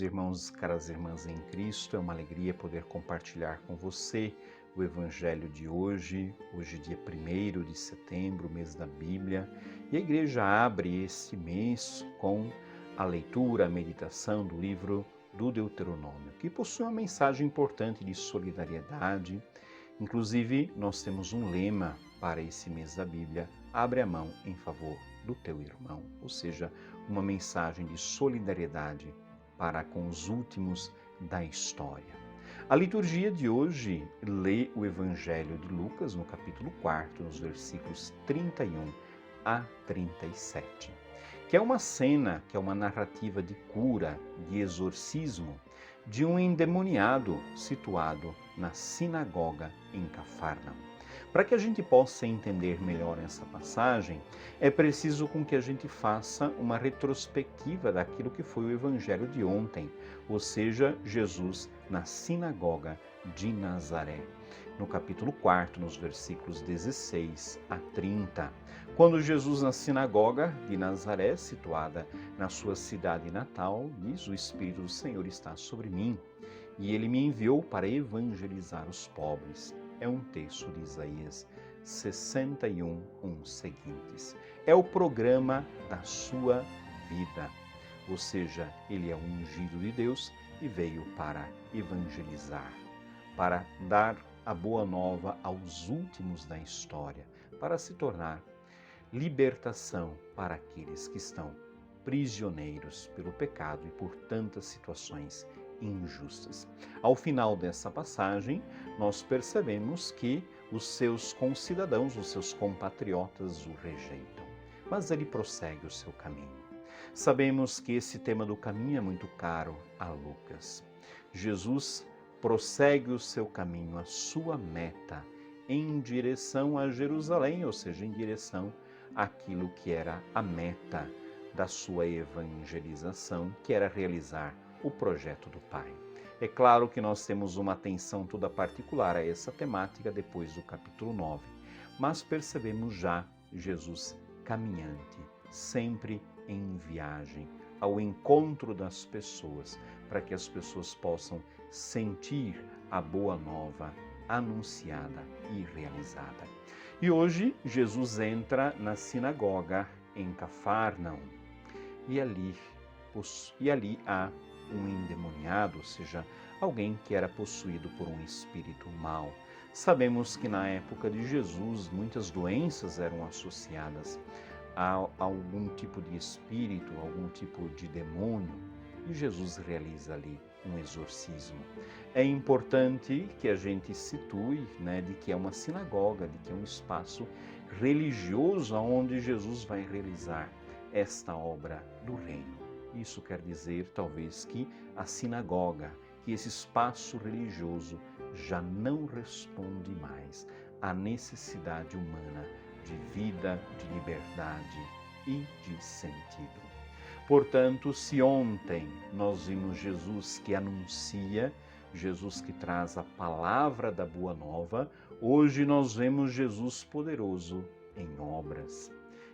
irmãos, caras irmãs em Cristo, é uma alegria poder compartilhar com você o Evangelho de hoje, dia 1º de setembro, mês da Bíblia, e a igreja abre este mês com a leitura, a meditação do livro do Deuteronômio, que possui uma mensagem importante de solidariedade. Inclusive, nós temos um lema para esse mês da Bíblia: abre a mão em favor do teu irmão, ou seja, uma mensagem de solidariedade para com os últimos da história. A liturgia de hoje lê o Evangelho de Lucas, no capítulo 4, nos versículos 31 a 37, que é uma cena, que é uma narrativa de cura, de exorcismo, de um endemoniado situado na sinagoga em Cafarnaum. Para que a gente possa entender melhor essa passagem, é preciso com que a gente faça uma retrospectiva daquilo que foi o Evangelho de ontem, ou seja, Jesus na sinagoga de Nazaré. No capítulo 4, nos versículos 16 a 30, quando Jesus na sinagoga de Nazaré, situada na sua cidade natal, diz: o Espírito do Senhor está sobre mim, e ele me enviou para evangelizar os pobres. É um texto de Isaías 61, seguintes. É o programa da sua vida, ou seja, ele é o ungido de Deus e veio para evangelizar, para dar a boa nova aos últimos da história, para se tornar libertação para aqueles que estão prisioneiros pelo pecado e por tantas situações injustas. Ao final dessa passagem, nós percebemos que os seus concidadãos, os seus compatriotas o rejeitam, mas ele prossegue o seu caminho. Sabemos que esse tema do caminho é muito caro a Lucas. Jesus prossegue o seu caminho, a sua meta, em direção a Jerusalém, ou seja, em direção àquilo que era a meta da sua evangelização, que era realizar o projeto do Pai. É claro que nós temos uma atenção toda particular a essa temática depois do capítulo 9, mas percebemos já Jesus caminhante, sempre em viagem, ao encontro das pessoas, para que as pessoas possam sentir a boa nova anunciada e realizada. E hoje Jesus entra na sinagoga em Cafarnaum e ali há um endemoniado, ou seja, alguém que era possuído por um espírito mau. Sabemos que na época de Jesus muitas doenças eram associadas a algum tipo de espírito, algum tipo de demônio, e Jesus realiza ali um exorcismo. É importante que a gente situe, de que é uma sinagoga, de que é um espaço religioso onde Jesus vai realizar esta obra do reino. Isso quer dizer, talvez, que a sinagoga, que esse espaço religioso já não responde mais à necessidade humana de vida, de liberdade e de sentido. Portanto, se ontem nós vimos Jesus que anuncia, Jesus que traz a palavra da boa nova, hoje nós vemos Jesus poderoso em obras.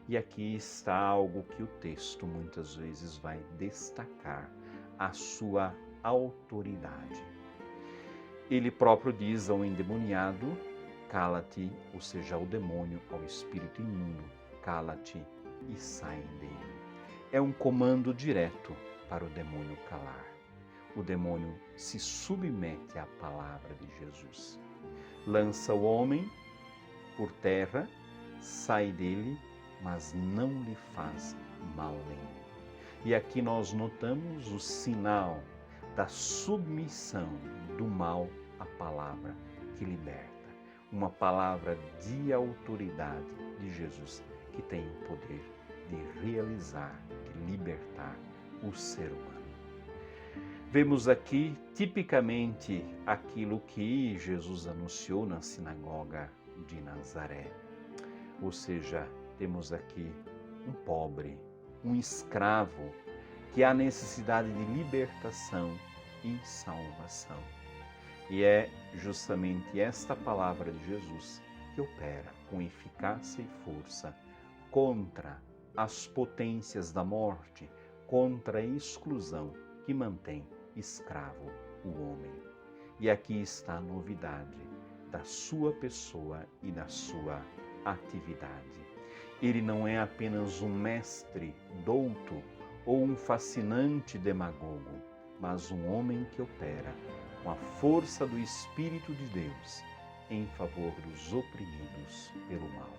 E aqui está algo que o texto muitas vezes vai destacar: a sua autoridade. Ele próprio diz ao endemoniado: cala-te, ou seja, ao demônio, ao espírito imundo, cala-te e sai dele. É um comando direto para o demônio calar. O demônio se submete à palavra de Jesus. Lança o homem por terra, sai dele, mas não lhe faz mal nenhum. E aqui nós notamos o sinal da submissão do mal à palavra que liberta. Uma palavra de autoridade de Jesus que tem o poder de realizar, de libertar o ser humano. Vemos aqui tipicamente aquilo que Jesus anunciou na sinagoga de Nazaré. Ou seja, temos aqui um pobre, um escravo, que há necessidade de libertação e salvação. E é justamente esta palavra de Jesus que opera com eficácia e força contra as potências da morte, contra a exclusão que mantém escravo o homem. E aqui está a novidade da sua pessoa e da sua atividade. Ele não é apenas um mestre douto ou um fascinante demagogo, mas um homem que opera com a força do Espírito de Deus em favor dos oprimidos pelo mal.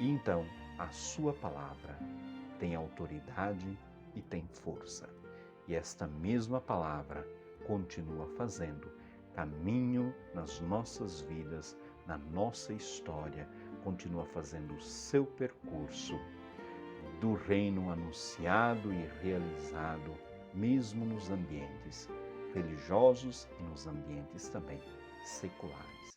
E então, a sua palavra tem autoridade e tem força. E esta mesma palavra continua fazendo caminho nas nossas vidas, na nossa história, continua fazendo o seu percurso do reino anunciado e realizado, mesmo nos ambientes religiosos e nos ambientes também seculares.